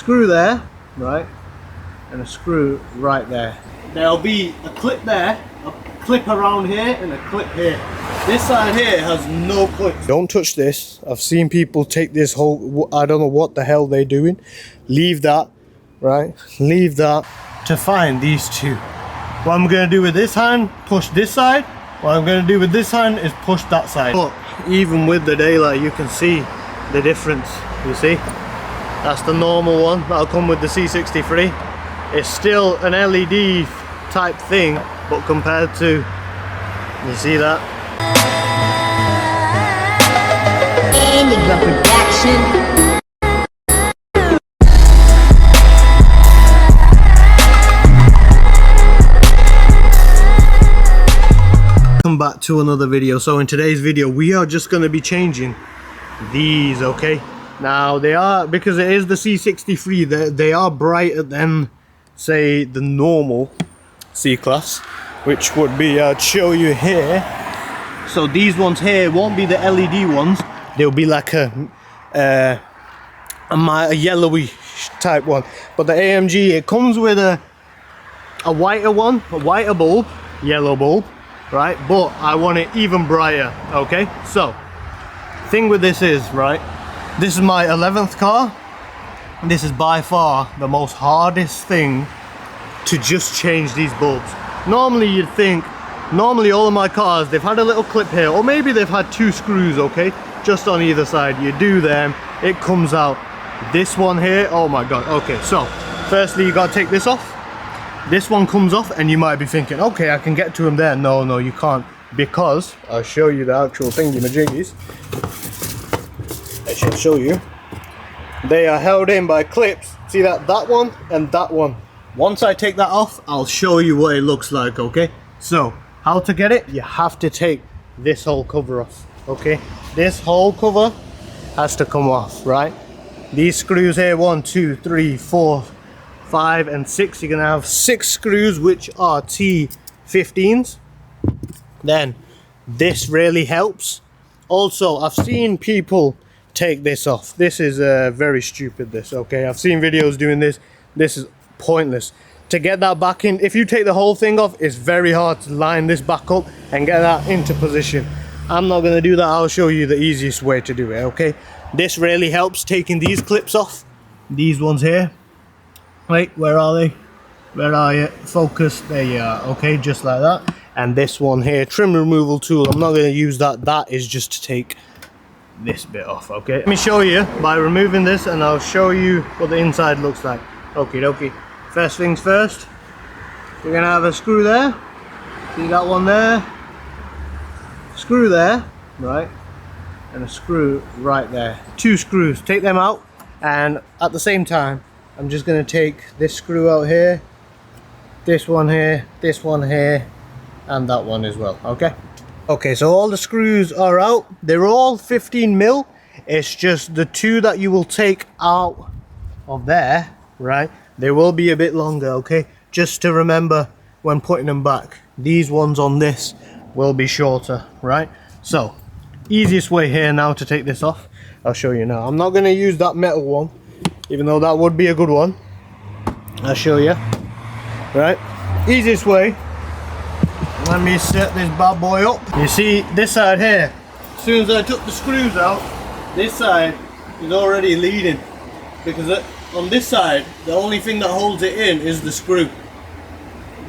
screw there, right, and a screw right there. There'll be a clip there, a clip around here, and a clip here. This side here has no clips. Don't touch this. I've seen people take this whole, I don't know what the hell they're doing. Leave that, right? Leave that to find these two. What I'm gonna do with this hand, push this side. What I'm gonna do with this hand is push that side. But even with the daylight, you can see the difference, you see? That's the normal one that'll come with the C63. It's still an LED type thing, but compared to, you see that? Welcome back to another video. So in today's video we are just going to be changing these, okay? Now they are, because it is the C63, they are brighter than say the normal C-Class, which would be, I'd show you here. So these ones here won't be the LED ones, they'll be like a yellowy type one. But the AMG, it comes with a whiter one, a whiter bulb, yellow bulb, right? But I want it even brighter, okay? So thing with this is, right, this is my 11th car. This is by far the most hardest thing to just change these bulbs. Normally you'd think, normally all of my cars, they've had a little clip here, or maybe they've had two screws, okay, just on either side. You do them, it comes out. This one here, oh my god. Okay, so firstly you gotta take this off. This one comes off and you might be thinking, okay, I can get to them there. No, you can't, because I'll show you the actual thingy-majiggies. I should show you. They are held in by clips. See that one and that one. Once I take that off, I'll show you what it looks like, okay? So how to get it? You have to take this whole cover off, okay? This whole cover has to come off, right? These screws here, 1, 2, 3, 4, 5 and 6. You're gonna have 6 screws, which are T15s. Then this really helps. Also, I've seen people take this off. This is very stupid, this, okay? I've seen videos doing this. This is pointless. To get that back in, if you take the whole thing off, it's very hard to line this back up and get that into position. I'm not gonna do that. I'll show you the easiest way to do it, okay? This really helps, taking these clips off. These ones here. Wait, where are they? Where are you? Focus, there you are, okay, just like that. And this one here, trim removal tool, I'm not gonna use that. That is just to take this bit off, okay? Let me show you by removing this and I'll show you what the inside looks like. Okie dokie. First things first, we're gonna have a screw there. See that one there? Screw there, right? And a screw right there. 2 screws, take them out, and at the same time, I'm just gonna take this screw out here, this one here, and that one as well, okay? Okay, so all the screws are out. They're all 15 mil. It's just the 2 that you will take out of there, right? They will be a bit longer, okay? Just to remember when putting them back. These ones on this will be shorter, right? So, easiest way here now to take this off, I'll show you now. I'm not gonna use that metal one, even though that would be a good one. I'll show you, right? Easiest way. Let me set this bad boy up. You see this side here, as soon as I took the screws out, this side is already leading, because on this side, the only thing that holds it in is the screw.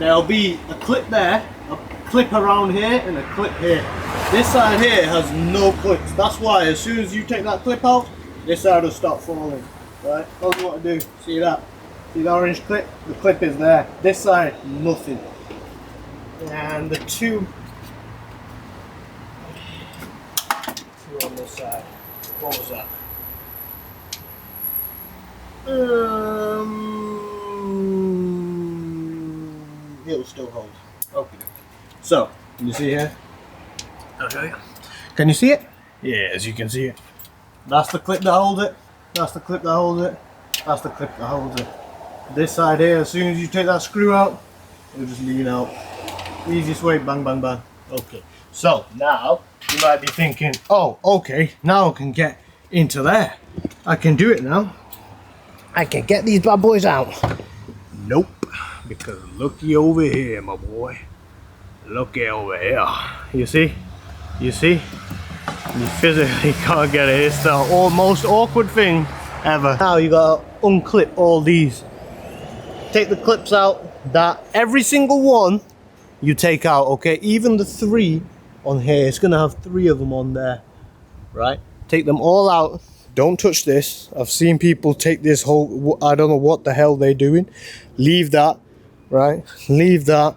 There'll be a clip there, a clip around here, and a clip here. This side here has no clips. That's why as soon as you take that clip out, this side will start falling. Right? All you want to do, see that? See the orange clip? The clip is there. This side, nothing. And the two on this side. What was that? It'll still hold. Okay. So, can you see here? I'll show you. Can you see it? Yeah, as you can see it. That's the clip that holds it. That's the clip that holds it. That's the clip that holds it. This side here, as soon as you take that screw out, it'll just lean out. Easiest way, bang, bang, bang. Okay. So, now, you might be thinking, oh, okay, now I can get into there. I can do it now. I can get these bad boys out. Nope, because looky over here, my boy. Looky over here. You see? You see? You physically can't get it. It's the most awkward thing ever. Now you gotta unclip all these. Take the clips out. That every single one you take out, okay? Even the 3 on here, it's gonna have 3 of them on there, right? Take them all out. Don't touch this. I've seen people take this whole, I don't know what the hell they're doing. Leave that, right? Leave that.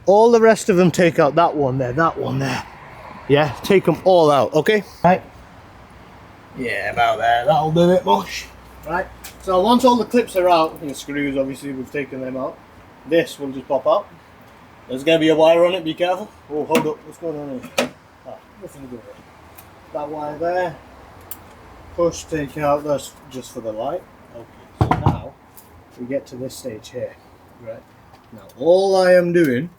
All the rest of them, take out that one there, that one there. Yeah, take them all out, okay? Right? Yeah, about there. That'll do it, mush. Right? So once all the clips are out, and the screws, obviously, we've taken them out. This will just pop out. There's going to be a wire on it, be careful. Oh, hold up, what's going on here? Ah, nothing to do with it. That wire there. Push, take out, that's just for the light. Okay, so now we get to this stage here. Right? Now, all I am doing,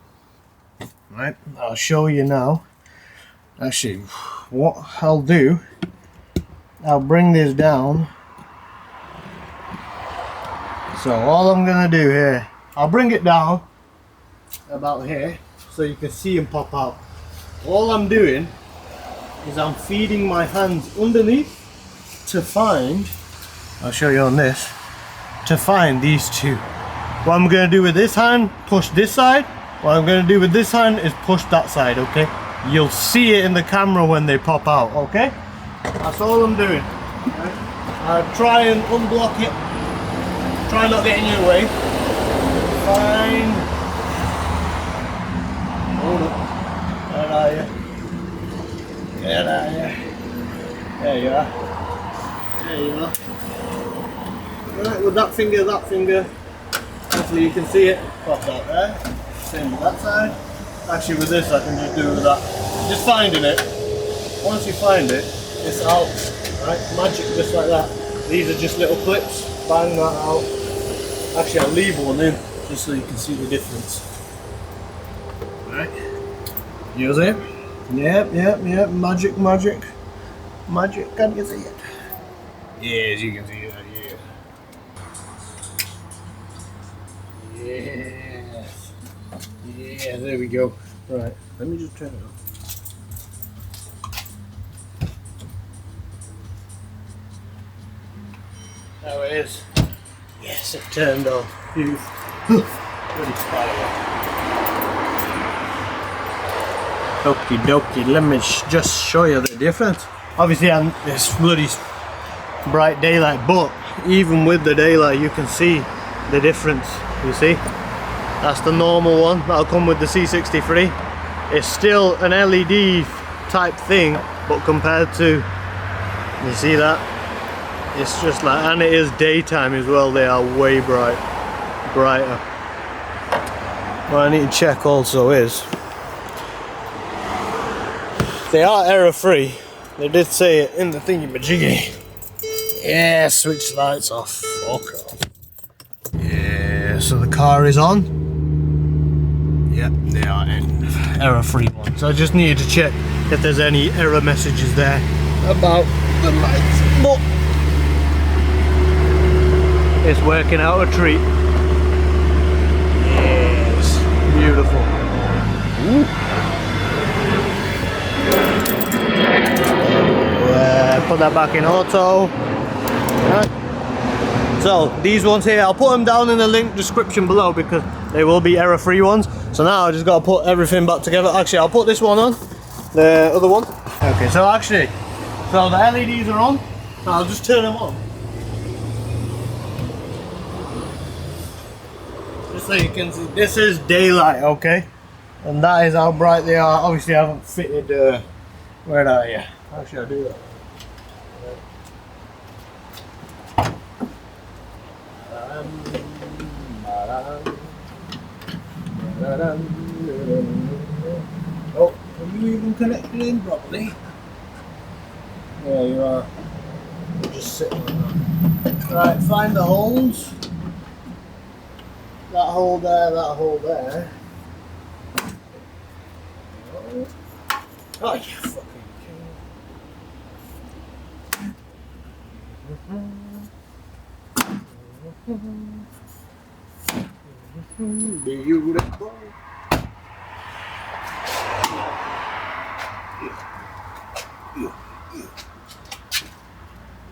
right, I'll show you now. Actually, what I'll do, I'll bring this down. So all I'm going to do here, I'll bring it down about here so you can see them pop out. All I'm doing is I'm feeding my hands underneath to find, I'll show you on this, to find these 2. What I'm going to do with this hand, push this side. What I'm going to do with this hand is push that side, okay? You'll see it in the camera when they pop out, okay? That's all I'm doing. Right? Try and unblock it. Try not getting in your way. Fine. Hold up. Where are you? Where are you? There you are. There you are. Right, with that finger, hopefully you can see it. Pop that there. Same with that side. Actually with this I can just do with that. Just finding it. Once you find it, it's out. Right? Magic just like that. These are just little clips. Bang that out. Actually I'll leave one in just so you can see the difference. Right? You see it? Yep. Magic. Magic, can you see it? Yes, you can see it, yeah. Yes. Yeah, there we go. Right, let me just turn it on. There it is. Yes, it turned on. Beautiful. Pretty spider. Okie dokie, let me just show you the difference. Obviously it's bloody bright daylight, but even with the daylight you can see the difference. You see? That's the normal one that'll come with the C63. It's still an LED type thing, but compared to, you see that? It's just like, and it is daytime as well, they are way brighter. What I need to check also is, they are error free. They did say it in the thingy-majiggy. Yeah, switch lights off. Fuck off. Yeah, so the car is on. Yep, they are in error free one. So I just needed to check if there's any error messages there about the lights. But it's working out a treat. Yes, beautiful. Ooh. Put that back in auto. Right. So these ones here, I'll put them down in the link description below because they will be error free ones. So now I just got to put everything back together. Actually, I'll put this one on, the other one. Okay, so actually, so the LEDs are on. I'll just turn them on. Just so you can see, this is daylight, okay? And that is how bright they are. Obviously I haven't fitted, where are you? How should I do that? Oh, are you even connected in properly? There you are. You're just sitting on that. Right, find the holes. That hole there, that hole there. Oh, you fucking king. Beautiful.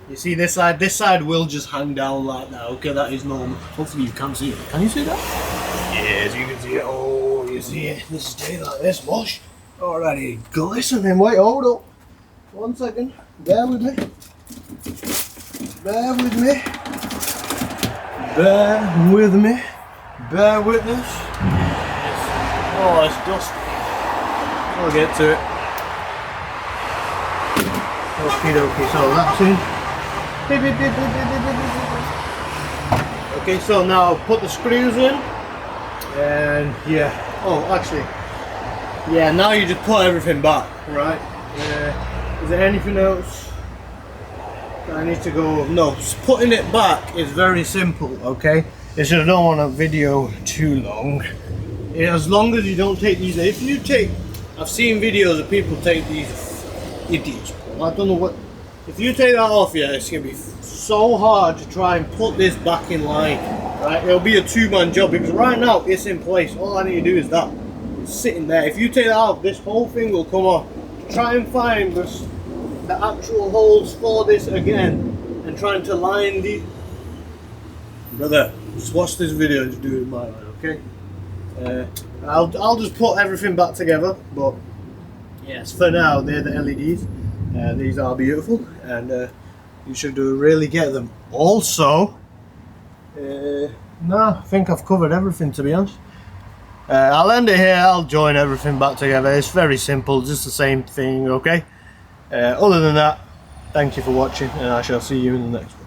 You see this side will just hang down like that, okay, that is normal. Hopefully you can see it. Can you see that? Yes, you can see it. Oh, you see it. This stays like this, wash. Alrighty, glistening. Wait, hold up. 1 second. Bear with me. Bear with me. Bear with me. Bear witness. Oh, it's dusty. I'll get to it. Okie dokie, so that's in. Okay, so now put the screws in. And yeah. Oh, actually. Yeah, now you just put everything back, right? Is there anything else that I need to go? No, putting it back is very simple, okay? It's just I don't want a video too long. As long as you don't take these, if you take, I've seen videos of people take these idiots. I don't know what, if you take that off, yeah, it's gonna be so hard to try and put this back in line, right? It'll be a two-man job because right now it's in place. All I need to do is that. It's sitting there. If you take that off, this whole thing will come off. Try and find the actual holes for this again and trying to line the... Brother, just watch this video and just do it my way, okay? I'll just put everything back together, but yes, for now they're the LEDs. These are beautiful, and you should really get them. Also, no, I think I've covered everything, to be honest. I'll end it here. I'll join everything back together. It's very simple, just the same thing, okay? Other than that, thank you for watching, and I shall see you in the next one.